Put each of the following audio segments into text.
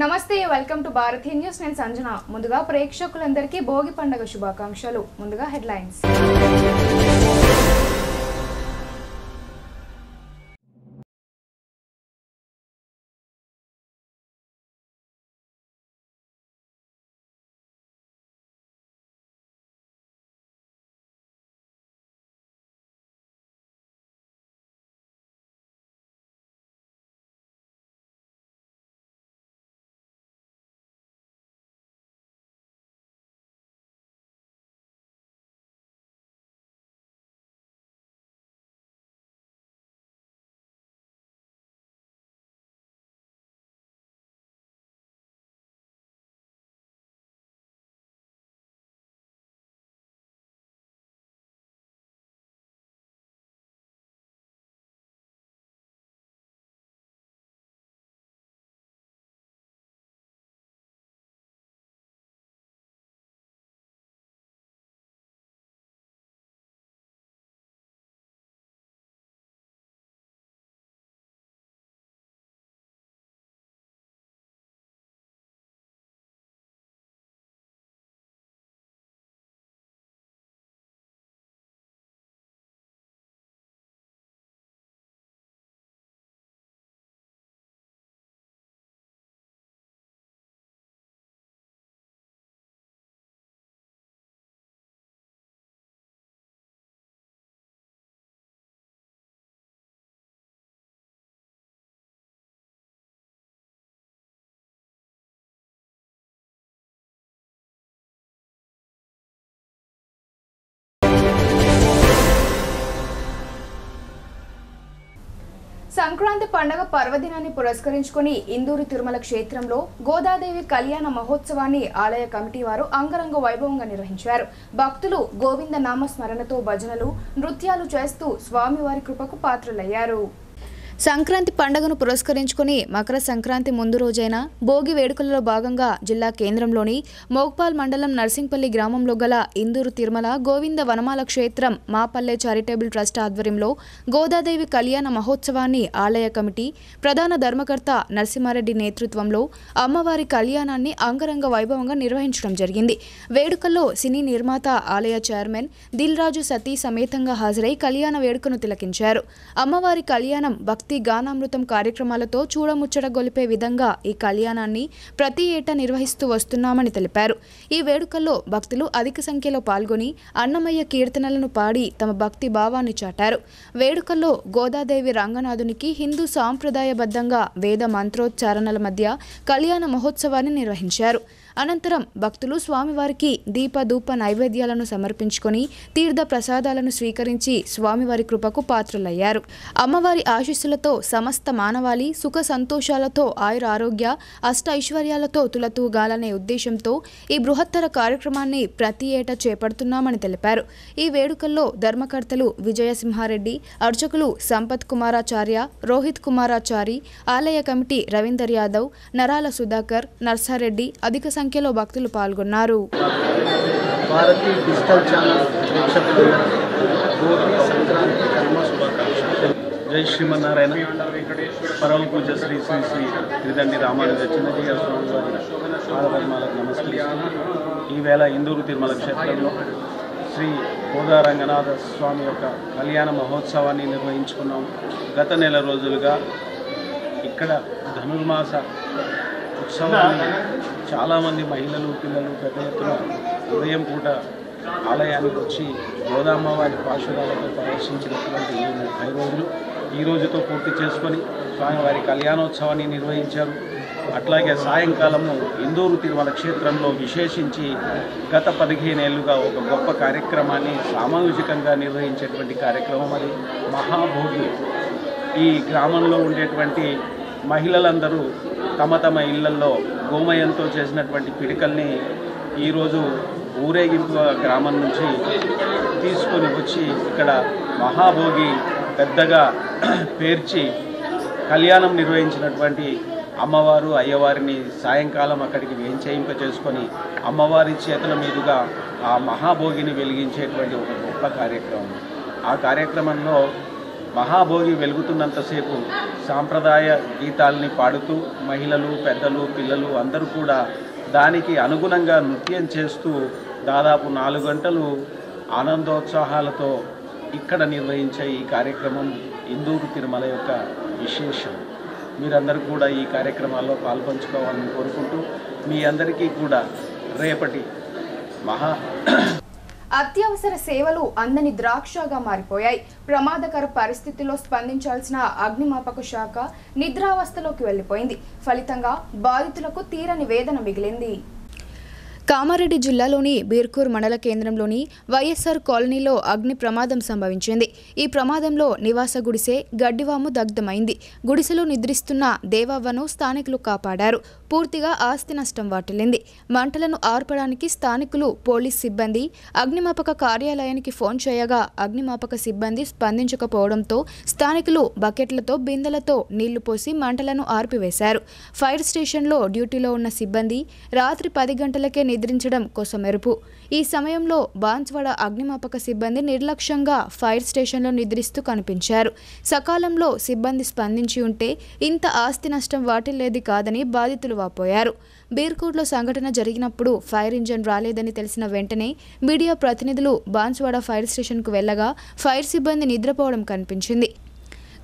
నమస్తే welcome to Bharati news నేను సంజన ముందుగా ప్రేక్షకులందరికీ భోగి పండుగ శుభాకాంక్షలు ముందుగా హెడ్లైన్స్ సంక్రాంతి పండుగ పర్వదినాన్ని పురస్కరించుకొని ఇందూరు తిరుమల క్షేత్రంలో గోదాదేవి కళ్యాణ మహోత్సవాన్ని ఆలయ కమిటీ వారు అంగరంగ వైభవంగా నిర్వహించారు. భక్తులు గోవింద నామ స్మరణతో భజనలు నృత్యాలు చేస్తూ స్వామివారి కృపకు పాత్రులయ్యారు. సంక్రాంతి పండుగను పురస్కరించుకుని మకర సంక్రాంతి ముందు రోజైన భోగి వేడుకలలో భాగంగా జిల్లా కేంద్రంలోని మోగ్పాల్ మండలం నర్సింగ్పల్లి గ్రామంలో గల ఇందూరు తిరుమల గోవింద వనమాల క్షేత్రం మాపల్లె చారిటబుల్ ట్రస్ట్ ఆధ్వర్యంలో గోదాదేవి కళ్యాణ మహోత్సవాన్ని ఆలయ కమిటీ ప్రధాన ధర్మకర్త నరసింహారెడ్డి నేతృత్వంలో అమ్మవారి కళ్యాణాన్ని అంగరంగ వైభవంగా నిర్వహించడం జరిగింది. వేడుకల్లో సినీ నిర్మాత ఆలయ చైర్మన్ దిల్ రాజు సతీ సమేతంగా హాజరై కళ్యాణ వేడుకను తిలకించారు. అమ్మవారి కళ్యాణం భక్తి గానామృతం కార్యక్రమాలతో చూడముచ్చట గొలిపే విధంగా ఈ కళ్యాణాన్ని ప్రతి ఏటా నిర్వహిస్తూ వస్తున్నామని తెలిపారు. ఈ వేడుకల్లో భక్తులు అధిక సంఖ్యలో పాల్గొని అన్నమయ్య కీర్తనలను పాడి తమ భక్తి భావాన్ని చాటారు. వేడుకల్లో గోదాదేవి రంగనాథునికి హిందూ సాంప్రదాయబద్ధంగా వేద మంత్రోచ్చారణల మధ్య కళ్యాణ మహోత్సవాన్ని నిర్వహించారు. అనంతరం భక్తులు స్వామివారికి దీప ధూప నైవేద్యాలను సమర్పించుకొని తీర్థ ప్రసాదాలను స్వీకరించి స్వామివారి కృపకు పాత్రులయ్యారు. అమ్మవారి ఆశీస్సులతో సమస్త మానవాళి సుఖ సంతోషాలతో ఆయుర ఆరోగ్య అష్ట ఐశ్వర్యాలతో తులతూగాలనే ఉద్దేశంతో ఈ బృహత్తర కార్యక్రమాన్ని ప్రతి ఏటా చేపడుతున్నామని తెలిపారు. ఈ వేడుకల్లో ధర్మకర్తలు విజయసింహారెడ్డి, అర్చకులు సంపత్ కుమారాచార్య, రోహిత్ కుమారాచారి, ఆలయ కమిటీ రవీందర్ యాదవ్, నరాల సుధాకర్, నర్సారెడ్డి అధిక సంఖ్యలో భక్తులు పాల్గొన్నారు. భారతీ డిజిటల్ ఛానల్ ప్రేక్షకులకు భోగి సంక్రాంతి కర్మ శుభాకాంక్షలు. జై శ్రీమన్నారాయణ. పరమ పూజ శ్రీ శ్రీ శ్రీ త్రిదండి రామానుజ చిన్నజీయ స్వామి వారి పాదపద్మాలకు నమస్కరిస్తున్నాను. ఈవేళ ఇందూరు తిరుమల క్షేత్రంలో శ్రీ గోదా రంగనాథ స్వామి యొక్క కళ్యాణ మహోత్సవాన్ని నిర్వహించుకున్నాం. గత నెల రోజులుగా ఇక్కడ ధనుర్మాస ఉత్సవాన్ని చాలామంది మహిళలు పిల్లలు పెద్ద ఎత్తున ఉదయం పూట ఆలయానికి వచ్చి గోదామ్మవారి పాశురాలతో ప్రదర్శించినటువంటి ఈ 30 రోజులు ఈ రోజుతో పూర్తి చేసుకొని స్వామివారి కళ్యాణోత్సవాన్ని నిర్వహించారు. అట్లాగే సాయంకాలము ఇందూరు తిరుమల క్షేత్రంలో విశేషించి గత 15 ఏళ్లుగా ఒక గొప్ప కార్యక్రమాన్ని సామాజికంగా నిర్వహించేటువంటి కార్యక్రమం అది మహాభోగి. ఈ గ్రామంలో ఉండేటువంటి మహిళలందరూ తమ తమ ఇళ్లల్లో గోమయంతో చేసినటువంటి పిడికల్ని ఈరోజు ఊరేగింపు గ్రామం నుంచి తీసుకొని వచ్చి ఇక్కడ మహాభోగి పెద్దగా పేర్చి కళ్యాణం నిర్వహించినటువంటి అమ్మవారు అయ్యవారిని సాయంకాలం అక్కడికి వేంచేయింప చేసుకొని అమ్మవారి చేతుల మీదుగా ఆ మహాభోగిని వెలిగించేటువంటి ఒక గొప్ప కార్యక్రమం. ఆ కార్యక్రమంలో మహాభోగి వెలుగుతున్నంతసేపు సాంప్రదాయ గీతాలని పాడుతూ మహిళలు, పెద్దలు, పిల్లలు అందరూ కూడా దానికి అనుగుణంగా నృత్యం చేస్తూ దాదాపు 4 గంటలు ఆనందోత్సాహాలతో ఇక్కడ నిర్వహించే ఈ కార్యక్రమం ఇందూరు తిరుమల యొక్క విశేషం. మీరందరూ కూడా ఈ కార్యక్రమాల్లో పాల్పంచుకోవాలని కోరుకుంటూ మీ అందరికీ కూడా రేపటి అత్యవసర సేవలు అందని ద్రాక్షగా మారిపోయాయి. ప్రమాదకర పరిస్థితుల్లో స్పందించాల్సిన అగ్నిమాపక శాఖ నిద్రావస్థలోకి వెళ్లిపోయింది. ఫలితంగా బాధితులకు తీరని వేదన మిగిలింది. కామారెడ్డి జిల్లాలోని బీర్కూర్ మండల కేంద్రంలోని వైఎస్ఆర్ కాలనీలో అగ్ని ప్రమాదం సంభవించింది. ఈ ప్రమాదంలో నివాస గుడిసె గడ్డివాము దగ్ధమైంది. గుడిసెలో నిద్రిస్తున్న దేవవ్వను స్థానికులు కాపాడారు. పూర్తిగా ఆస్తి నష్టం వాటిల్లింది. మంటలను ఆర్పడానికి స్థానికులు, పోలీస్ సిబ్బంది అగ్నిమాపక కార్యాలయానికి ఫోన్ చేయగా అగ్నిమాపక సిబ్బంది స్పందించకపోవడంతో స్థానికులు బకెట్లతో, బిందెలతో నీళ్లు పోసి మంటలను ఆర్పివేశారు. ఫైర్ స్టేషన్లో డ్యూటీలో ఉన్న సిబ్బంది రాత్రి 10 గంటలకే నిద్రించడం కొసమెరుపు. ఈ సమయంలో బాన్స్వాడ అగ్నిమాపక సిబ్బంది నిర్లక్ష్యంగా ఫైర్ స్టేషన్లో నిద్రిస్తూ కనిపించారు. సకాలంలో సిబ్బంది స్పందించి ఉంటే ఇంత ఆస్తి నష్టం వాటిల్లేది కాదని బాధితులు వాపోయారు. బీర్కూర్లో సంఘటన జరిగినప్పుడు ఫైర్ ఇంజన్ రాలేదని తెలిసిన వెంటనే మీడియా ప్రతినిధులు బాన్స్వాడ ఫైర్ స్టేషన్కు వెళ్లగా ఫైర్ సిబ్బంది నిద్రపోవడం కనిపించింది.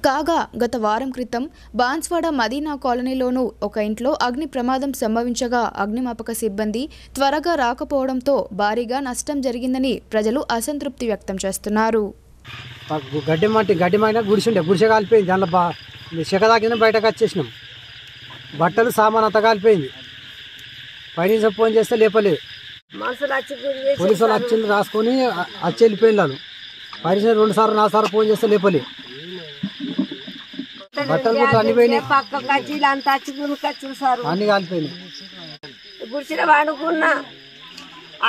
కాగా గత వారం క్రితం బాన్స్వాడ మదీనా కాలనీలోనూ ఒక ఇంట్లో అగ్ని ప్రమాదం సంభవించగా అగ్నిమాపక సిబ్బంది త్వరగా రాకపోవడంతో భారీగా నష్టం జరిగిందని ప్రజలు అసంతృప్తి వ్యక్తం చేస్తున్నారు. గడ్డి మైన గుడిసె కాలిపోయింది. దాంట్లో చెక్క తాకిందని బయటకు వచ్చేసినాం. బట్టలు సామాన్ అంతా కాలిపోయింది. పైన ఫోన్ చేస్తే లేపలేదు. పోలీసు వాళ్ళు వచ్చింది రాసుకొని వచ్చి వెళ్ళిపోయింది. వాళ్ళు పైన 2 సార్లు 4 సార్లు ఫోన్ చేస్తే లేపలేదు. బట్టలు కూడా అన్ని పోయినాయి, అన్ని కాలిపోయినాయి. గుడిసిన వాడుకున్నా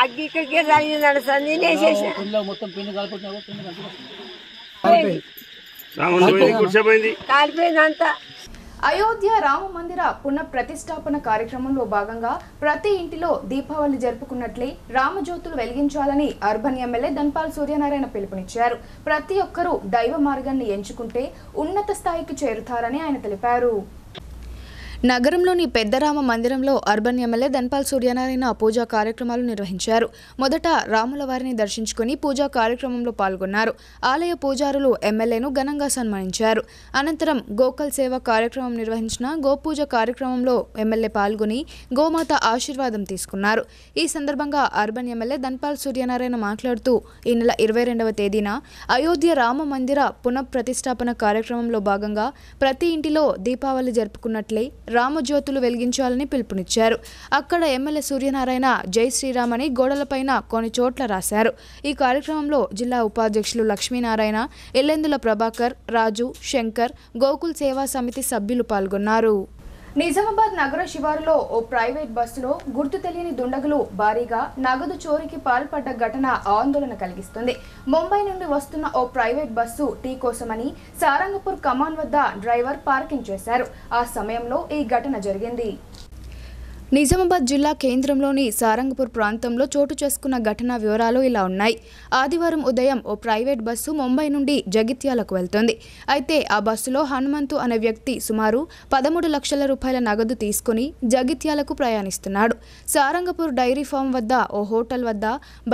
అగ్గి ఇక్కడికే జరిగిందండి సార్. నేనేసేసా కాలిపోయింది అంతా. అయోధ్య రామ మందిర పునఃప్రతిష్టాపన కార్యక్రమంలో భాగంగా ప్రతి ఇంటిలో దీపావళి జరుపుకున్నట్లే రామజ్యోతులు వెలిగించాలని అర్బన్ ఎమ్మెల్యే ధన్పాల్ సూర్యనారాయణ పిలుపునిచ్చారు. ప్రతి ఒక్కరూ దైవ మార్గాన్ని ఎంచుకుంటే ఉన్నత స్థాయికి చేరుతారని ఆయన తెలిపారు. నగరంలోని పెద్దరామ మందిరంలో అర్బన్ ఎమ్మెల్యే ధన్పాల్ సూర్యనారాయణ పూజా కార్యక్రమాలు నిర్వహించారు. మొదట రాముల వారిని దర్శించుకుని పూజా కార్యక్రమంలో పాల్గొన్నారు. ఆలయ పూజారులు ఎమ్మెల్యేను ఘనంగా సన్మానించారు. అనంతరం గోకల్ సేవ కార్యక్రమం నిర్వహించిన గోపూజ కార్యక్రమంలో ఎమ్మెల్యే పాల్గొని గోమాత ఆశీర్వాదం తీసుకున్నారు. ఈ సందర్భంగా అర్బన్ ఎమ్మెల్యే ధన్పాల్ సూర్యనారాయణ మాట్లాడుతూ ఈ నెల 22వ తేదీన అయోధ్య రామ మందిర పునఃప్రతిష్టాపన కార్యక్రమంలో భాగంగా ప్రతి ఇంటిలో దీపావళి జరుపుకున్నట్లే రామజ్యోతులు వెలిగించాలని పిలుపునిచ్చారు. అక్కడ ఎమ్మెల్యే సూర్యనారాయణ జై శ్రీరామ్ అని గోడలపైన కొన్ని చోట్ల రాశారు. ఈ కార్యక్రమంలో జిల్లా ఉపాధ్యక్షులు లక్ష్మీనారాయణ, ఎల్లెందుల ప్రభాకర్, రాజు, శంకర్, గోకుల్ సేవా సమితి సభ్యులు పాల్గొన్నారు. నిజామాబాద్ నగర శివారులో ఓ ప్రైవేట్ బస్సులో గుర్తు తెలియని దుండగులు భారీగా నగదు చోరీకి పాల్పడ్డ ఘటన ఆందోళన కలిగిస్తుంది. ముంబై నుండి వస్తున్న ఓ ప్రైవేట్ బస్సు టీ కోసమని సారంగపూర్ కమాన్ వద్ద డ్రైవర్ పార్కింగ్ చేశారు. ఆ సమయంలో ఈ ఘటన జరిగింది. నిజామాబాద్ జిల్లా కేంద్రంలోని సారంగపూర్ ప్రాంతంలో చోటు చేసుకున్న ఘటన వివరాలు ఇలా ఉన్నాయి. ఆదివారం ఉదయం ఓ ప్రైవేట్ బస్సు ముంబై నుండి జగిత్యాలకు వెళ్తోంది. అయితే ఆ బస్సులో హనుమంతు అనే వ్యక్తి సుమారు 13 లక్షల రూపాయల నగదు తీసుకుని జగిత్యాలకు ప్రయాణిస్తున్నాడు. సారంగపూర్ డైరీ ఫామ్ వద్ద ఓ హోటల్ వద్ద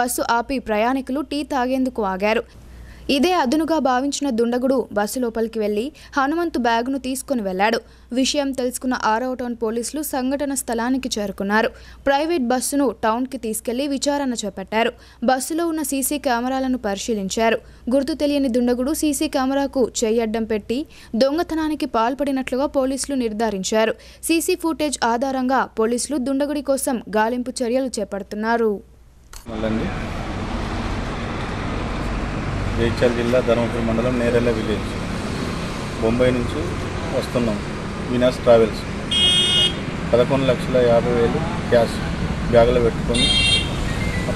బస్సు ఆపి ప్రయాణికులు టీ తాగేందుకు ఆగారు. ఇదే అదునుగా భావించిన దుండగుడు బస్సు లోపలికి వెళ్లి హనుమంతు బ్యాగును తీసుకుని వెళ్లాడు. విషయం తెలుసుకున్న 6వ టౌన్ పోలీసులు సంఘటన స్థలానికి చేరుకున్నారు. ప్రైవేట్ బస్సును టౌన్కి తీసుకెళ్లి విచారణ చేపట్టారు. బస్సులో ఉన్న సీసీ కెమెరాలను పరిశీలించారు. గుర్తు తెలియని దుండగుడు సీసీ కెమెరాకు చెయ్యడ్డం పెట్టి దొంగతనానికి పాల్పడినట్లుగా పోలీసులు నిర్ధారించారు. సీసీ ఫుటేజ్ ఆధారంగా పోలీసులు దుండగుడి కోసం గాలింపు చర్యలు చేపడుతున్నారు. జైత్యాల జిల్లా ధర్మపురి మండలం నేరెళ్ళ విలేజ్. బొంబాయి నుంచి వస్తున్నాం. వినాస్ ట్రావెల్స్ 11,50,000 క్యాష్ బ్యాగ్లో పెట్టుకొని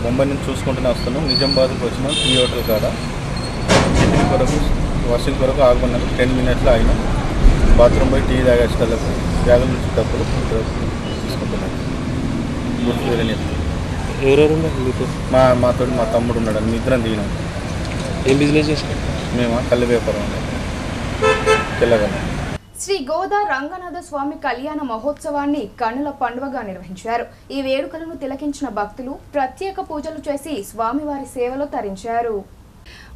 బొంబాయి నుంచి చూసుకుంటూనే వస్తున్నాం. నిజామాబాద్కి వచ్చినాం. టీ హోటల్ కాడ టిఫిన్ కొరకు వాషింగ్ కొరకు ఆగున్నాను. 10 మినిట్స్లో అయినాం. బాత్రూమ్ పోయి టీ తాగేసేటప్పుడు బ్యాగుల నుంచి డబ్బులు తీసుకుంటున్నాను. గుర్తు వేరే మాతో మా తమ్ముడు ఉన్నాడు. మీ ఇద్దరం దిగినాం. ఏం బిజినెస్ చేస్తాం? మేము కళ్ళు వ్యాపారం. తెలంగాణ. శ్రీ గోదా రంగనాథ స్వామి కళ్యాణ మహోత్సవాన్ని కన్నుల పండుగగా నిర్వహించారు. ఈ వేడుకలను తిలకించిన భక్తులు ప్రత్యేక పూజలు చేసి స్వామివారి సేవలో తరించారు.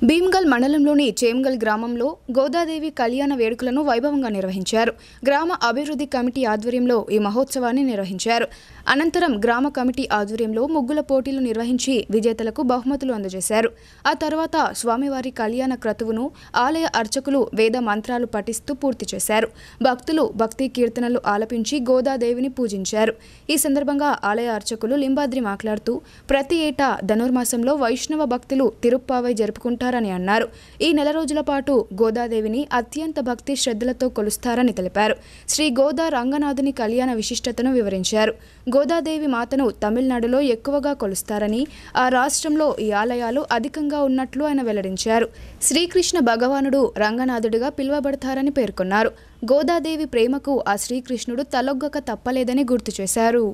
భీమ్గల్ మండలంలోని చేమ్గల్ గ్రామంలో గోదాదేవి కళ్యాణ వేడుకలను వైభవంగా నిర్వహించారు. గ్రామ అభివృద్ధి కమిటీ ఆధ్వర్యంలో ఈ మహోత్సవాన్ని నిర్వహించారు. అనంతరం గ్రామ కమిటీ ఆధ్వర్యంలో ముగ్గుల పోటీలు నిర్వహించి విజేతలకు బహుమతులు అందజేశారు. ఆ తర్వాత స్వామివారి కళ్యాణ క్రతువును ఆలయ అర్చకులు వేద మంత్రాలు పఠిస్తూ పూర్తి చేశారు. భక్తులు భక్తి కీర్తనలు ఆలపించి గోదాదేవిని పూజించారు. ఈ సందర్భంగా ఆలయ అర్చకులు లింబాద్రి మాట్లాడుతూ ప్రతి ఏటా ధనుర్మాసంలో వైష్ణవ భక్తులు తిరుప్పావై జరుపుకుంటారని అన్నారు. ఈ నెల రోజుల పాటు గోదాదేవిని అత్యంత భక్తి శ్రద్ధలతో కొలుస్తారని తెలిపారు. శ్రీ గోదా రంగనాథుని కళ్యాణ విశిష్టతను వివరించారు. గోదాదేవి మాతను తమిళనాడులో ఎక్కువగా కొలుస్తారని, ఆ రాష్ట్రంలో ఈ ఆలయాలు అధికంగా ఉన్నట్లు ఆయన వెల్లడించారు. శ్రీకృష్ణ భగవానుడు రంగనాథుడిగా పిలువబడతారని పేర్కొన్నారు. గోదాదేవి ప్రేమకు ఆ శ్రీకృష్ణుడు తలొగ్గక తప్పలేదని గుర్తు చేశారు.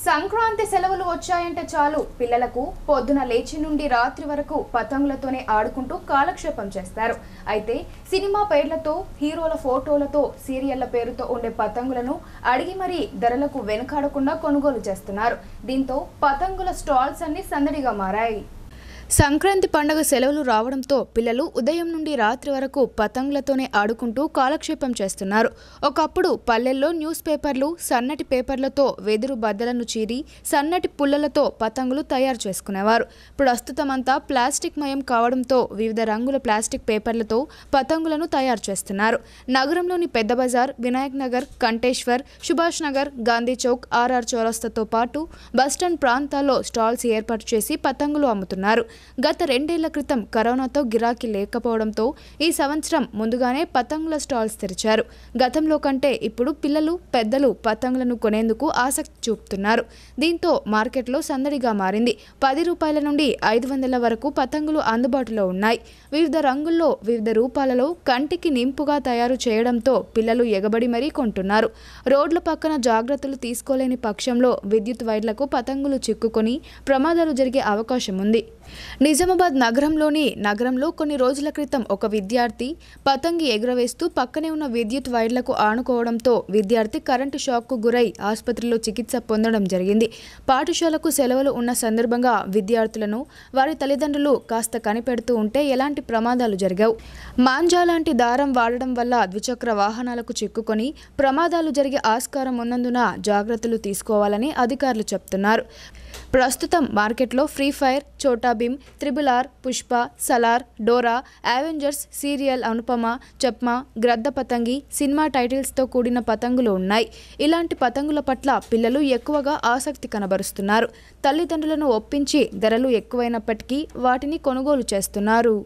సంక్రాంతి సెలవులు వచ్చాయంటే చాలు పిల్లలకు పొద్దున లేచి నుండి రాత్రి వరకు పతంగులతోనే ఆడుకుంటూ కాలక్షేపం చేస్తారు. అయితే సినిమా పేర్లతో, హీరోల ఫోటోలతో, సీరియళ్ల పేరుతో ఉండే పతంగులను అడిగి మరీ ధరలకు వెనుకాడకుండా కొనుగోలు చేస్తున్నారు. దీంతో పతంగుల స్టాల్స్ అన్ని సందడిగా మారాయి. సంక్రాంతి పండుగ సెలవులు రావడంతో పిల్లలు ఉదయం నుండి రాత్రి వరకు పతంగులతోనే ఆడుకుంటూ కాలక్షేపం చేస్తున్నారు. ఒకప్పుడు పల్లెల్లో న్యూస్ పేపర్లు, సన్నటి పేపర్లతో వెదురు బద్దలను చీరి సన్నటి పుల్లలతో పతంగులు తయారు చేసుకునేవారు. ప్రస్తుతమంతా ప్లాస్టిక్ మయం కావడంతో వివిధ రంగుల ప్లాస్టిక్ పేపర్లతో పతంగులను తయారు చేస్తున్నారు. నగరంలోని పెద్ద బజార్, వినాయక్ నగర్, కంటేశ్వర్, సుభాష్ నగర్, గాంధీ చౌక్, ఆర్ఆర్ చౌరస్తాతో పాటు బస్టాండ్ ప్రాంతాల్లో స్టాల్స్ ఏర్పాటు చేసి పతంగులు అమ్ముతున్నారు. గత 2 ఏళ్ల క్రితం కరోనాతో గిరాకీ లేకపోవడంతో ఈ సంవత్సరం ముందుగానే పతంగుల స్టాల్స్ తెరిచారు. గతంలో కంటే ఇప్పుడు పిల్లలు, పెద్దలు పతంగులను కొనేందుకు ఆసక్తి చూపుతున్నారు. దీంతో మార్కెట్లో సందడిగా మారింది. 10 రూపాయల నుండి 500 వరకు పతంగులు అందుబాటులో ఉన్నాయి. వివిధ రంగుల్లో, వివిధ రూపాలలో కంటికి నింపుగా తయారు చేయడంతో పిల్లలు ఎగబడి మరీ కొంటున్నారు. రోడ్ల పక్కన జాగ్రత్తలు తీసుకోలేని పక్షంలో విద్యుత్ వైర్లకు పతంగులు చిక్కుకొని ప్రమాదాలు జరిగే అవకాశం ఉంది. నిజామాబాద్ నగరంలో కొన్ని రోజుల క్రితం ఒక విద్యార్థి పతంగి ఎగురవేస్తూ పక్కనే ఉన్న విద్యుత్ వైర్లకు ఆనుకోవడంతో విద్యార్థి కరెంటు షాక్కు గురై ఆసుపత్రిలో చికిత్స పొందడం జరిగింది. పాఠశాలకు సెలవులు ఉన్న సందర్భంగా విద్యార్థులను వారి తల్లిదండ్రులు కాస్త కనిపెడుతూ ఉంటే ఎలాంటి ప్రమాదాలు జరిగావు. మాంజా లాంటి దారం వాడడం వల్ల ద్విచక్ర వాహనాలకు చిక్కుకొని ప్రమాదాలు జరిగే ఆస్కారం ఉన్నందున జాగ్రత్తలు తీసుకోవాలని అధికారులు చెప్తున్నారు. ప్రస్తుతం మార్కెట్లో Free Fire, Chhota Bheem, RRR, Pushpa, Salaar, Dora, Avengers, serial Anupama, చప్మా, గ్రద్ద పతంగి, సినిమా టైటిల్స్తో కూడిన పతంగులు ఉన్నాయి. ఇలాంటి పతంగుల పట్ల పిల్లలు ఎక్కువగా ఆసక్తి కనబరుస్తున్నారు. తల్లిదండ్రులను ఒప్పించి ధరలు ఎక్కువైనప్పటికీ వాటిని కొనుగోలు చేస్తున్నారు.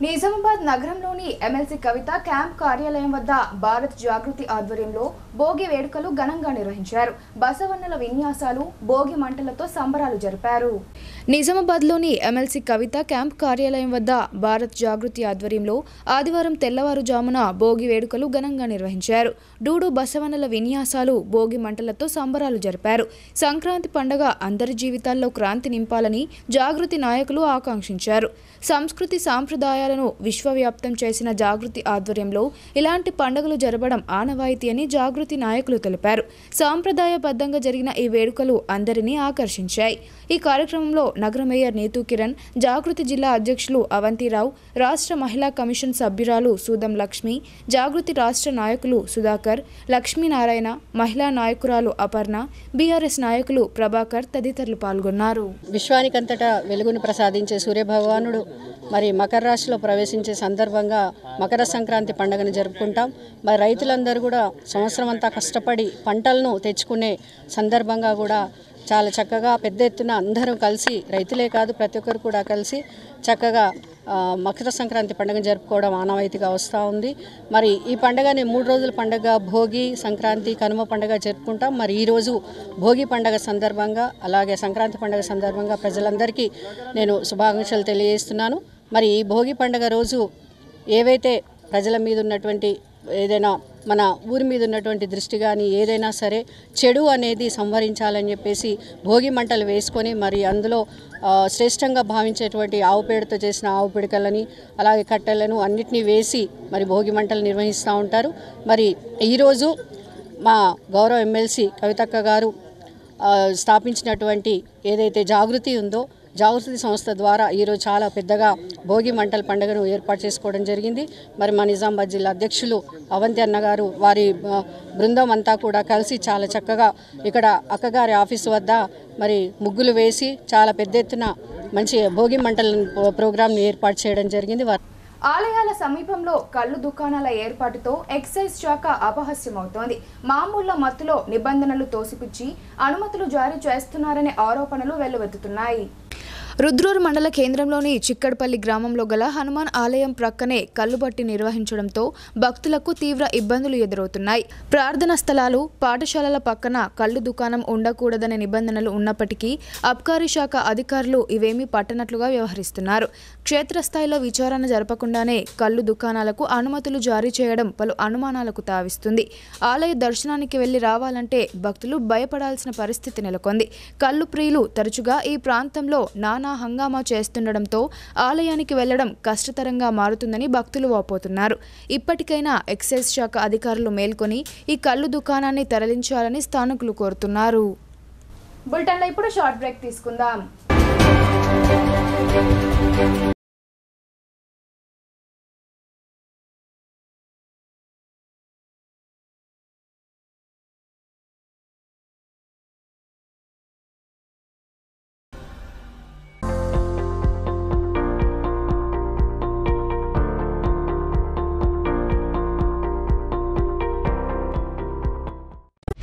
నిజామాబాద్ నగరంలోని ఎమ్మెల్సీ కవిత క్యాంప్ కార్యాలయం వద్ద భారత్ జాగృతి ఆధ్వర్యంలో భోగి వేడుకలు ఘనంగా నిర్వహించారు. బసవన్నల విన్యాసాలు, భోగి మంటలతో సంబరాలు జరిపారు. నిజామాబాద్లోని ఎమ్మెల్సీ కవిత క్యాంప్ కార్యాలయం వద్ద భారత్ జాగృతి ఆధ్వర్యంలో ఆదివారం తెల్లవారుజామున భోగి వేడుకలు ఘనంగా నిర్వహించారు. డూడు బసవన్నల విన్యాసాలు, భోగి మంటలతో సంబరాలు జరిపారు. సంక్రాంతి పండుగ అందరి జీవితాల్లో క్రాంతి నింపాలని జాగృతి నాయకులు ఆకాంక్షించారు. సంస్కృతి సాంప్రదాయాల సంప్రదాయాలను విశ్వవ్యాప్తం చేసిన జాగృతి ఆధ్వర్యంలో ఇలాంటి పండుగలు జరపడం ఆనవాయితీ అని జాగృతి నాయకులు తెలిపారు. సాంప్రదాయబద్ధంగా జరిగిన ఈ వేడుకలు అందరినీ ఆకర్షించాయి. ఈ కార్యక్రమంలో నగర మేయర్ నీతూ కిరణ్, జాగృతి జిల్లా అధ్యక్షులు అవంతిరావు, రాష్ట్ర మహిళా కమిషన్ సభ్యురాలు సూదం లక్ష్మి, జాగృతి రాష్ట్ర నాయకులు సుధాకర్, లక్ష్మీనారాయణ, మహిళా నాయకురాలు అపర్ణ, బీఆర్ఎస్ నాయకులు ప్రభాకర్ తదితరులు పాల్గొన్నారు. విశ్వానికంతటా వెలుగును ప్రసాదించే సూర్యభగవానుడు మరి మకర రాశిలో ప్రవేశించే సందర్భంగా మకర సంక్రాంతి పండుగను జరుపుకుంటాం. మరి రైతులందరూ కూడా సంవత్సరం అంతా కష్టపడి పంటలను తెచ్చుకునే సందర్భంగా కూడా చాలా చక్కగా పెద్ద ఎత్తున అందరూ కలిసి, రైతులే కాదు ప్రతి ఒక్కరు కూడా కలిసి చక్కగా మకర సంక్రాంతి పండుగను జరుపుకోవడం ఆనవాయితీగా వస్తూ ఉంది. మరి ఈ పండుగని 3 రోజుల పండుగ భోగి, సంక్రాంతి, కనుమ పండుగ జరుపుకుంటాం. మరి ఈరోజు భోగి పండుగ సందర్భంగా అలాగే సంక్రాంతి పండుగ సందర్భంగా ప్రజలందరికీ నేను శుభాకాంక్షలు తెలియజేస్తున్నాను. మరి ఈ భోగి పండుగ రోజు ఏవైతే ప్రజల మీద ఉన్నటువంటి ఏదైనా మన ఊరి మీద ఉన్నటువంటి దృష్టి కానీ ఏదైనా సరే చెడు అనేది సంవరించాలని చెప్పేసి భోగి మంటలు వేసుకొని మరి అందులో శ్రేష్టంగా భావించేటువంటి ఆవు పేడతో చేసిన ఆవు పిడకలని అలాగే కట్టెలను అన్నిటినీ వేసి మరి భోగి మంటలు నిర్వహిస్తూ ఉంటారు. మరి ఈరోజు మా గౌరవ ఎమ్మెల్సీ కవితక్క గారు స్థాపించినటువంటి ఏదైతే జాగృతి ఉందో జాగృతి సంస్థ ద్వారా ఈరోజు చాలా పెద్దగా భోగి మంటల పండుగను ఏర్పాటు చేసుకోవడం జరిగింది. మరి మా నిజామాబాద్ జిల్లా అధ్యక్షులు అవంతి అన్నగారు వారి బృందం అంతా కూడా కలిసి చాలా చక్కగా ఇక్కడ అక్కగారి ఆఫీసు వద్ద మరి ముగ్గులు వేసి చాలా పెద్ద ఎత్తున మంచి భోగి మంటల ప్రోగ్రాంని ఏర్పాటు చేయడం జరిగింది. ఆలయాల సమీపంలో కళ్ళు దుకాణాల ఏర్పాటుతో ఎక్సైజ్ శాఖ అపహాస్యమవుతోంది. మామూళ్ల మత్తులో నిబంధనలు తోసిపుచ్చి అనుమతులు జారీ చేస్తున్నారనే ఆరోపణలు వెల్లువెత్తుతున్నాయి. రుద్రూరు మండల కేంద్రంలోని చిక్కడపల్లి గ్రామంలో గల హనుమాన్ ఆలయం ప్రక్కనే కల్లుబట్టి నిర్వహించడంతో భక్తులకు తీవ్ర ఇబ్బందులు ఎదురవుతున్నాయి. ప్రార్థనా స్థలాలు, పాఠశాలల పక్కన కళ్ళు దుకాణం ఉండకూడదనే నిబంధనలు ఉన్నప్పటికీ అబ్కారీ శాఖ అధికారులు ఇవేమీ పట్టనట్లుగా వ్యవహరిస్తున్నారు. క్షేత్రస్థాయిలో విచారణ జరపకుండానే కళ్ళు దుకాణాలకు అనుమతులు జారీ చేయడం పలు అనుమానాలకు తావిస్తుంది. ఆలయ దర్శనానికి వెళ్లి రావాలంటే భక్తులు భయపడాల్సిన పరిస్థితి నెలకొంది. కళ్ళు ప్రియులు తరచుగా ఈ ప్రాంతంలో నానా హంగామా చేస్తుండటంతో ఆలయానికి వెళ్లడం కష్టతరంగా మారుతుందని భక్తులు వాపోతున్నారు. ఇప్పటికైనా ఎక్సైజ్ శాఖ అధికారులు మేల్కొని ఈ కళ్ళు దుకాణాన్ని తరలించాలని స్థానికులు కోరుతున్నారు. బులెటిన్లో ఇప్పుడు షార్ట్ బ్రేక్ తీసుకుందాం.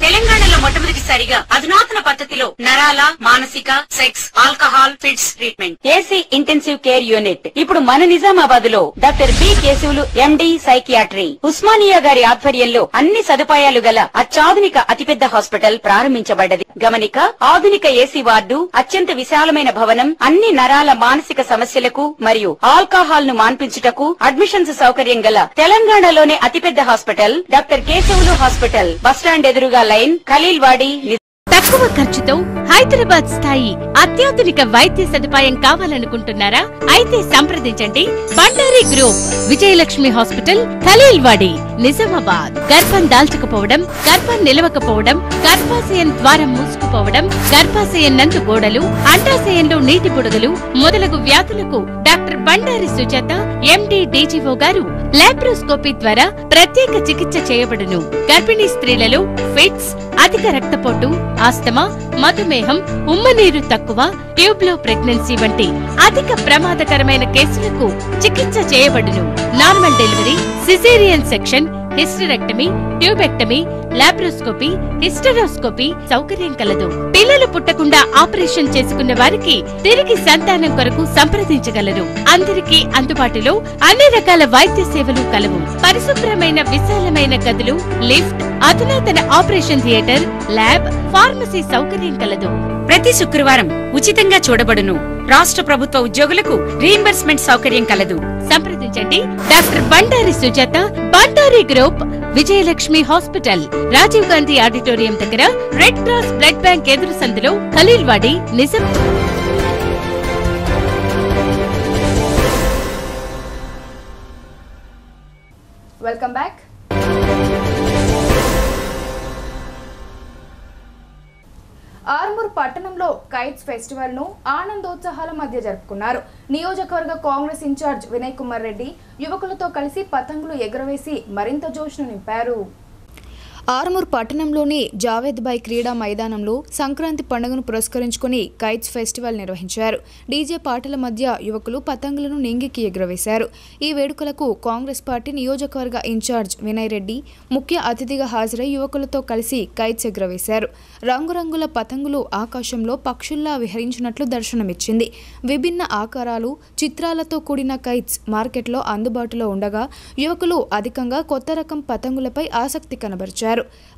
తెలంగాణలో మొట్టమొదటిసారిగా అధునాతన పద్ధతిలో నరాల, మానసిక, sex, alcohol, fits treatment, AC intensive care unit ఇప్పుడు మన నిజామాబాద్ లో doctor B Keshavulu MD psychiatry, Osmania గారి ఆధ్వర్యంలో అన్ని సదుపాయాలు గల అత్యాధునిక అతిపెద్ద హాస్పిటల్ ప్రారంభించబడ్డది. గమనిక, ఆధునిక ఏసీ వార్డు, అత్యంత విశాలమైన భవనం, అన్ని నరాల మానసిక సమస్యలకు మరియు ఆల్కహాల్ ను మాన్పించుటకు అడ్మిషన్స్ సౌకర్యం గల తెలంగాణలోనే అతిపెద్ద hospital doctor Keshavulu hospital, bus stand ఎదురుగా లైన్, ఖలీల్వాడి. తక్కువ ఖర్చుతో హైదరాబాద్ స్థాయి అత్యాధునిక వైద్య సదుపాయం కావాలనుకుంటున్నారా? అయితే సంప్రదించండి బండారి గ్రూప్, విజయలక్ష్మి హాస్పిటల్, ఖలీల్వాడి, నిజామాబాద్. గర్భం దాల్చకపోవడం, గర్భం నిలవకపోవడం, గర్భాశయం ద్వారం మూసుకుపోవడం, గర్భాశయం నందు గోడలు, అండాశయంలో నీటి బుడగలు మొదలగు వ్యాధులకు డాక్టర్ బండారి సుజాత ఎండి డీజీఓ గారు లాప్రోస్కోపీ ద్వారా ప్రత్యేక చికిత్స చేయబడును. గర్భిణీ స్త్రీలలో ఫిట్స్, అధిక రక్తపోటు, ఆస్తమా, మధుమేహం, ఉమ్మనీరు తక్కువ, ట్యూబ్లో ప్రెగ్నెన్సీ వంటి అధిక ప్రమాదకరమైన కేసులకు చికిత్స చేయబడును. Normal delivery, caesarean section, hysterectomy, tubectomy, laparoscopy, hysteroscopy సౌకర్యం కలదు. పిల్లలు పుట్టకుండా ఆపరేషన్ చేసుకున్న వారికి తిరిగి సంతానం కొరకు సంప్రదించగలరు. అందరికీ అందుబాటులో అన్ని రకాల వైద్య సేవలు కలవు. పరిశుభ్రమైన విశాలమైన గదులు, లిఫ్ట్, అధునాతన ఆపరేషన్ థియేటర్, ల్యాబ్, ఫార్మసీ సౌకర్యం కలదు. ప్రతి శుక్రవారం ఉచితంగా చూడబడును. రాష్ట్ర ప్రభుత్వ ఉద్యోగులకు రీయింబర్స్మెంట్ సౌకర్యం కలదు. సంప్రదించండి doctor Bandari Sujatha, Bandari group, Vijayalakshmi hospital, Rajiv Gandhi auditorium దగ్గర, రెడ్ క్రాస్ బ్లడ్ బ్యాంక్ ఎదురు సందులో, ఖలీల్వాడి, నిజాం. Welcome back. ఆర్మూర్ పట్టణంలో కైట్స్ ఫెస్టివల్ ను ఆనందోత్సాహాల మధ్య జరుపుకున్నారు. నియోజకవర్గ కాంగ్రెస్ ఇన్ఛార్జ్ వినయ్ కుమార్ రెడ్డి యువకులతో కలిసి పతంగులు ఎగురవేసి మరింత జోష్ను నింపారు. ఆర్మూర్ పట్టణంలోని జావేద్ బాయ్ క్రీడా మైదానంలో సంక్రాంతి పండుగను పురస్కరించుకుని కైట్స్ ఫెస్టివల్ నిర్వహించారు. డీజే పాటల మధ్య యువకులు పతంగులను నింగికి ఎగురవేశారు. ఈ వేడుకలకు కాంగ్రెస్ పార్టీ నియోజకవర్గ ఇన్ఛార్జ్ వినయ్ రెడ్డి ముఖ్య అతిథిగా హాజరై యువకులతో కలిసి కైట్స్ ఎగురవేశారు. రంగురంగుల పతంగులు ఆకాశంలో పక్షుల్లా విహరించినట్లు దర్శనమిచ్చింది. విభిన్న ఆకారాలు, చిత్రాలతో కూడిన కైట్స్ మార్కెట్లో అందుబాటులో ఉండగా యువకులు అధికంగా కొత్త రకం పతంగులపై ఆసక్తి కనబరిచారు.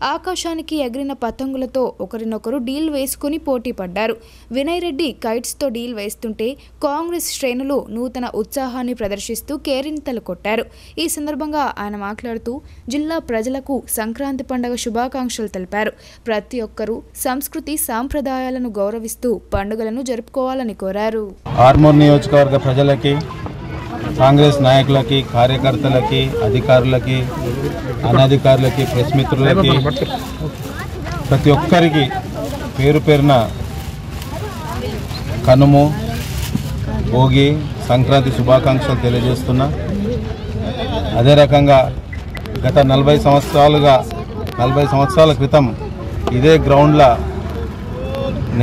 ఆకాశానికి ఎగిరిన పతంగులతో ఒకరినొకరు డీల్ వేసుకుని పోటీ పడ్డారు. వినయ్ రెడ్డి కైట్స్ తో డీల్ వేస్తుంటే కాంగ్రెస్ శ్రేణులు నూతన ఉత్సాహాన్ని ప్రదర్శిస్తూ కేరింతలు కొట్టారు. ఈ సందర్భంగా ఆయన మాట్లాడుతూ జిల్లా ప్రజలకు సంక్రాంతి పండుగ శుభాకాంక్షలు తెలిపారు. ప్రతి ఒక్కరూ సంస్కృతి సాంప్రదాయాలను గౌరవిస్తూ పండుగలను జరుపుకోవాలని కోరారు. ఆర్మూర్ నియోజకవర్గ ప్రజలకి, కాంగ్రెస్ నాయకులకి, కార్యకర్తలకి, అధికారులకి, అనధికారులకి, ప్రెస్ మిత్రులకి, ప్రతి ఒక్కరికి పేరు పేరున కనుము, భోగి, సంక్రాంతి శుభాకాంక్షలు తెలియజేస్తున్నా. అదే రకంగా గత 40 సంవత్సరాల క్రితం ఇదే గ్రౌండ్లో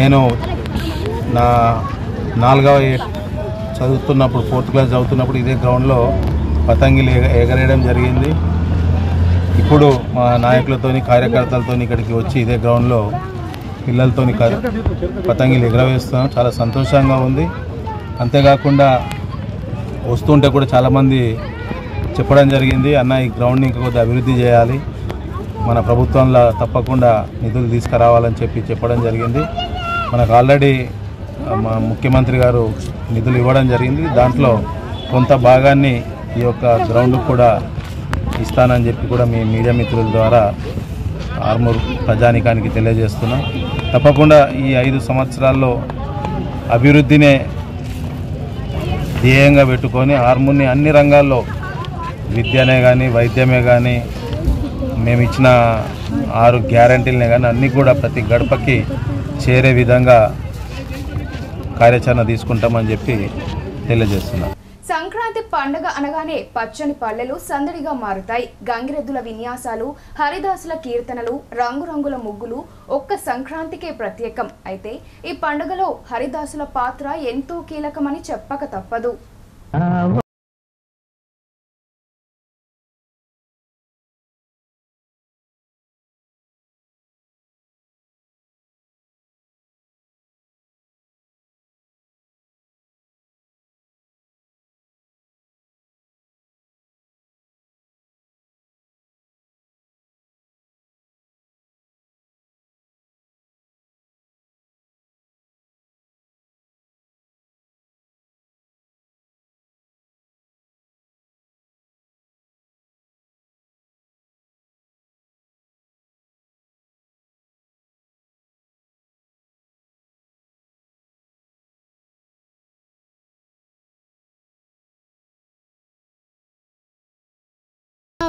నేను నా 4వ చదువుతున్నప్పుడు 4th క్లాస్ చదువుతున్నప్పుడు ఇదే గ్రౌండ్లో పతంగిలు ఎగరేయడం జరిగింది. ఇప్పుడు మా నాయకులతోని, కార్యకర్తలతోని ఇక్కడికి వచ్చి ఇదే గ్రౌండ్లో పిల్లలతోని పతంగిలు ఎగరవేస్తున్నాం. చాలా సంతోషంగా ఉంది. అంతేకాకుండా వస్తుంటే కూడా చాలామంది చెప్పడం జరిగింది, అన్న ఈ గ్రౌండ్ని ఇంకా కొద్దిగా అభివృద్ధి చేయాలి, మన ప్రభుత్వంలో తప్పకుండా నిధులు తీసుకురావాలని చెప్పడం జరిగింది. మనకు ఆల్రెడీ మా ముఖ్యమంత్రి గారు నిధులు ఇవ్వడం జరిగింది. దాంట్లో కొంత భాగాన్ని ఈ యొక్క గ్రౌండ్ కూడా ఇస్తానని చెప్పి కూడా మీ మీడియా మిత్రుల ద్వారా ఆర్మూర్ ప్రజానికానికి తెలియజేస్తున్నాం. తప్పకుండా ఈ 5 సంవత్సరాల్లో అభివృద్ధినే ధ్యేయంగా పెట్టుకొని ఆర్మూర్ని అన్ని రంగాల్లో, విద్యనే కానీ, వైద్యమే కానీ, మేము ఇచ్చిన 6 గ్యారంటీలనే కానీ అన్నీ కూడా ప్రతి గడపకి చేరే విధంగా కార్యాచరణ తీసుకుంటామని చెప్పి తెలియజేస్తున్నాం. సంక్రాంతి పండుగ అనగానే పచ్చని పల్లెలు సందడిగా మారుతాయి. గంగిరెద్దుల విన్యాసాలు, హరిదాసుల కీర్తనలు, రంగురంగుల ముగ్గులు ఒక్క సంక్రాంతికే ప్రత్యేకం. అయితే ఈ పండుగలో హరిదాసుల పాత్ర ఎంతో కీలకమని చెప్పక తప్పదు.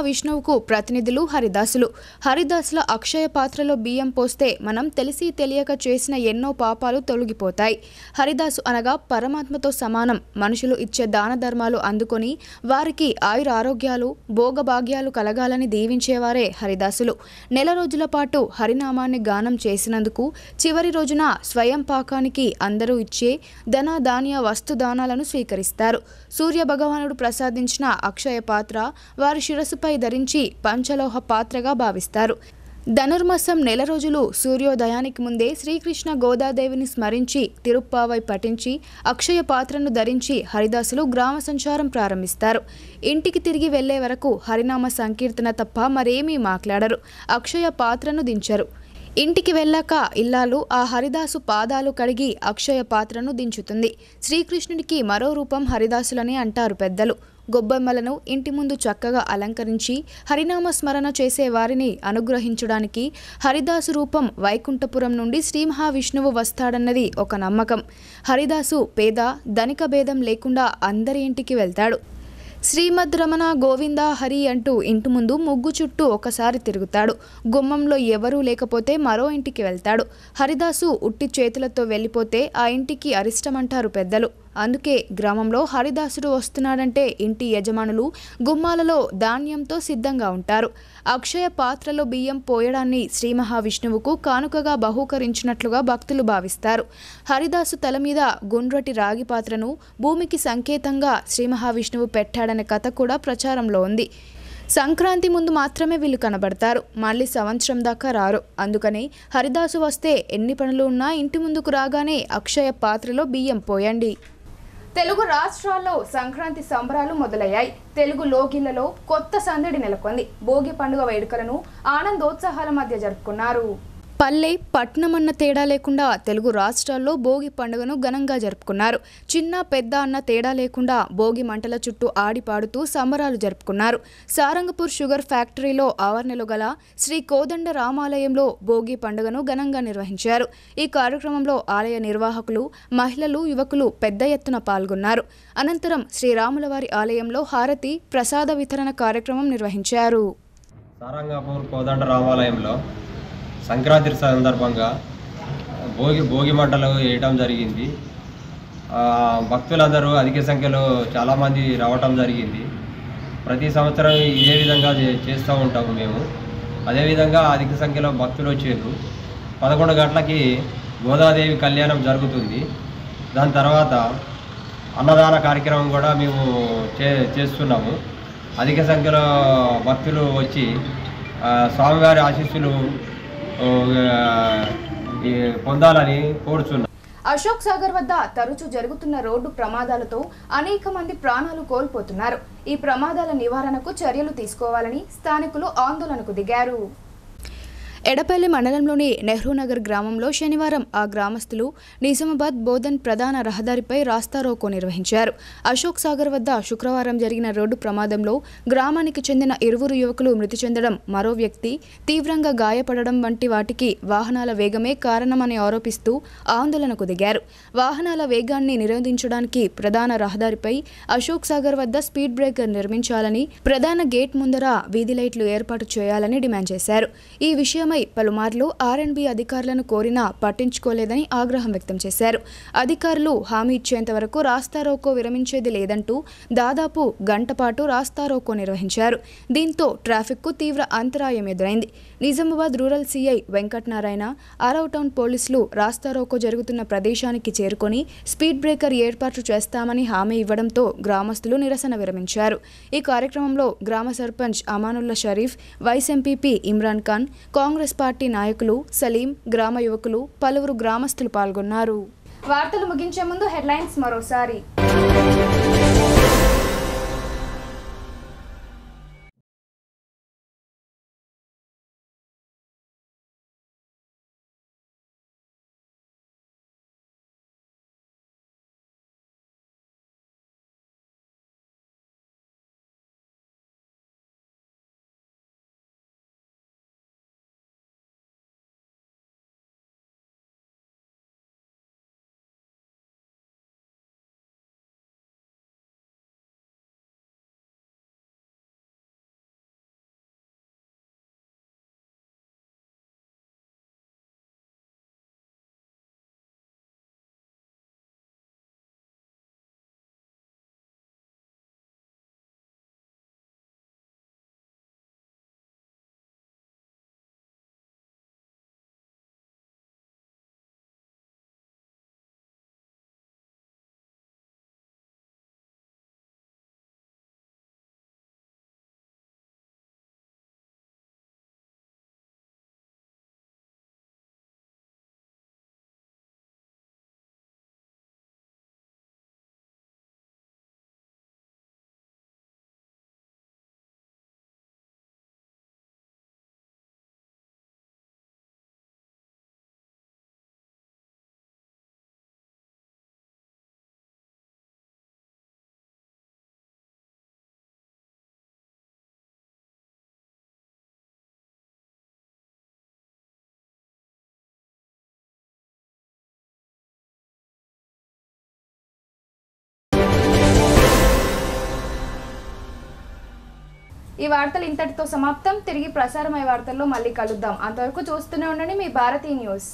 విష్ణువుకు ప్రతినిధులు హరిదాసులు. హరిదాసుల అక్షయ పాత్రలో బియ్యం పోస్తే మనం తెలిసి తెలియక చేసిన ఎన్నో పాపాలు తొలగిపోతాయి. హరిదాసు అనగా పరమాత్మతో సమానం. మనుషులు ఇచ్చే దాన ధర్మాలు అందుకొని వారికి ఆయుర ఆరోగ్యాలు, భోగభాగ్యాలు కలగాలని దీవించేవారే హరిదాసులు. నెల రోజుల పాటు హరినామాన్ని గానం చేసినందుకు చివరి రోజున స్వయం పాకానికి అందరూ ఇచ్చే ధన ధాన్య వస్తు దానాలను స్వీకరిస్తారు. సూర్య భగవానుడు ప్రసాదించిన అక్షయ పాత్ర వారి శిరస్సుపై ధరించి పంచలోహ పాత్రగా భావిస్తారు. ధనుర్మాసం నెల రోజులు సూర్యోదయానికి ముందే శ్రీకృష్ణ గోదాదేవిని స్మరించి తిరుప్పావై పఠించి అక్షయ పాత్రను ధరించి హరిదాసులు గ్రామ సంచారం ప్రారంభిస్తారు. ఇంటికి తిరిగి వెళ్లే వరకు హరినామ సంకీర్తన తప్ప మరేమీ మాట్లాడరు. అక్షయ పాత్రను దించరు. ఇంటికి వెళ్ళాక ఇల్లాలు ఆ హరిదాసు పాదాలు కడిగి అక్షయ పాత్రను దించుతుంది. శ్రీకృష్ణుడికి మరో రూపం హరిదాసులని అంటారు పెద్దలు. గొబ్బెమ్మలను ఇంటి ముందు చక్కగా అలంకరించి హరినామ స్మరణ చేసే వారిని అనుగ్రహించడానికి హరిదాసు రూపం వైకుంఠపురం నుండి శ్రీ మహావిష్ణువు వస్తాడన్నది ఒక నమ్మకం. హరిదాసు పేద ధనిక భేదం లేకుండా అందరి ఇంటికి వెళ్తాడు. శ్రీమద్ రమణ గోవింద హరి అంటూ ఇంటి ముందు ముగ్గు చుట్టూ ఒకసారి తిరుగుతాడు. గుమ్మంలో ఎవరూ లేకపోతే మరో ఇంటికి వెళ్తాడు. హరిదాసు ఉట్టి చేతులతో వెళ్ళిపోతే ఆ ఇంటికి అరిష్టమంటారు పెద్దలు. అందుకే గ్రామంలో హరిదాసుడు వస్తున్నాడంటే ఇంటి యజమానులు గుమ్మాలలో ధాన్యంతో సిద్ధంగా ఉంటారు. అక్షయ పాత్రలో బియ్యం పోయడాన్ని శ్రీ మహావిష్ణువుకు కానుకగా బహూకరించినట్లుగా భక్తులు భావిస్తారు. హరిదాసు తల మీద గుండ్రటి రాగి పాత్రను భూమికి సంకేతంగా శ్రీ మహావిష్ణువు పెట్టాడనే కథ కూడా ప్రచారంలో ఉంది. సంక్రాంతి ముందు మాత్రమే వీళ్ళు కనబడతారు. మళ్ళీ సంవత్సరం దాకా రారు. అందుకని హరిదాసు వస్తే ఎన్ని పనులు ఉన్నా ఇంటి ముందుకు రాగానే అక్షయ పాత్రలో బియ్యం పోయండి. తెలుగు రాష్ట్రాల్లో సంక్రాంతి సంబరాలు మొదలయ్యాయి. తెలుగు లోగిళ్లలో కొత్త సందడి నెలకొంది. భోగి పండుగ వేడుకలను ఆనందోత్సాహాల మధ్య జరుపుకున్నారు. పల్లె పట్నం అన్న తేడా లేకుండా తెలుగు రాష్ట్రాల్లో భోగి పండుగను ఘనంగా జరుపుకున్నారు. చిన్న పెద్ద అన్న తేడా లేకుండా భోగి మంటల చుట్టూ ఆడిపాడుతూ సంబరాలు జరుపుకున్నారు. సారంగపూర్ షుగర్ ఫ్యాక్టరీలో ఆవరణలో గల శ్రీ కోదండ రామాలయంలో భోగి పండుగను ఘనంగా నిర్వహించారు. ఈ కార్యక్రమంలో ఆలయ నిర్వాహకులు, మహిళలు, యువకులు పెద్ద ఎత్తున పాల్గొన్నారు. అనంతరం శ్రీరాములవారి ఆలయంలో హారతి, ప్రసాద వితరణ కార్యక్రమం నిర్వహించారు. సారంగపూర్ కోదండ రామాలయంలో సంక్రాంతి సందర్భంగా భోగి మంటలు వేయటం జరిగింది. భక్తులందరూ అధిక సంఖ్యలో చాలామంది రావటం జరిగింది. ప్రతి సంవత్సరం ఇదే విధంగా చేస్తూ ఉంటాము మేము. అదేవిధంగా అధిక సంఖ్యలో భక్తులు వచ్చారు. 11 గంటలకి గోదాదేవి కళ్యాణం జరుగుతుంది. దాని తర్వాత అన్నదాన కార్యక్రమం కూడా మేము చేస్తున్నాము. అధిక సంఖ్యలో భక్తులు వచ్చి స్వామివారి ఆశీస్సులు పొందాలని కోరుచున్నాం. అశోక్ సాగర్ వద్ద తరచూ జరుగుతున్న రోడ్డు ప్రమాదాలతో అనేక మంది ప్రాణాలు కోల్పోతున్నారు. ఈ ప్రమాదాల నివారణకు చర్యలు తీసుకోవాలని స్థానికులు ఆందోళనకు దిగారు. ఎడపల్లి మండలంలోని నెహ్రూనగర్ గ్రామంలో శనివారం ఆ గ్రామస్తులు నిజామాబాద్ బోధన్ ప్రధాన రహదారిపై రాస్తారోకో నిర్వహించారు. అశోక్ సాగర్ వద్ద శుక్రవారం జరిగిన రోడ్డు ప్రమాదంలో గ్రామానికి చెందిన 20 యువకులు మృతి చెందడం, మరో వ్యక్తి తీవ్రంగా గాయపడడం వంటి వాటికి వాహనాల వేగమే కారణమని ఆరోపిస్తూ ఆందోళనకు దిగారు. వాహనాల వేగాన్ని నిరోధించడానికి ప్రధాన రహదారిపై అశోక్ సాగర్ వద్ద స్పీడ్ బ్రేకర్ నిర్మించాలని, ప్రధాన గేట్ ముందర వీధి లైట్లు ఏర్పాటు చేయాలని డిమాండ్ చేశారు. ఈ విషయమై పలుమార్లు ఆర్ఎండ్బి అధికారులను కోరినా పట్టించుకోలేదని ఆగ్రహం వ్యక్తం చేశారు. అధికారులు హామీ ఇచ్చేంత వరకు రాస్తారోకో విరమించేది లేదంటూ దాదాపు గంట పాటు రాస్తారోకో నిర్వహించారు. దీంతో ట్రాఫిక్కు తీవ్ర అంతరాయం ఎదురైంది. Nizamabad rural CI Venkatanarayana, Aarav town పోలీసులు రాస్తారోకో జరుగుతున్న ప్రదేశానికి చేరుకొని స్పీడ్ బ్రేకర్ ఏర్పాటు చేస్తామని హామీ ఇవ్వడంతో గ్రామస్తులు నిరసన విరమించారు. ఈ కార్యక్రమంలో గ్రామ sarpanch Amanullah Sharif, vice MPP Imran Khan, Congress party నాయకులు సలీం, గ్రామ యువకులు, పలువురు గ్రామస్తులు పాల్గొన్నారు. వార్తలు ముగించే ముందు హెడ్లైన్స్ మరోసారి. ఈ వార్తలు ఇంతటితో సమాప్తం. తిరిగి ప్రసారమయ్యే వార్తల్లో మళ్ళీ కలుద్దాం. అంతవరకు చూస్తూనే ఉండండి మీ భారతీ న్యూస్.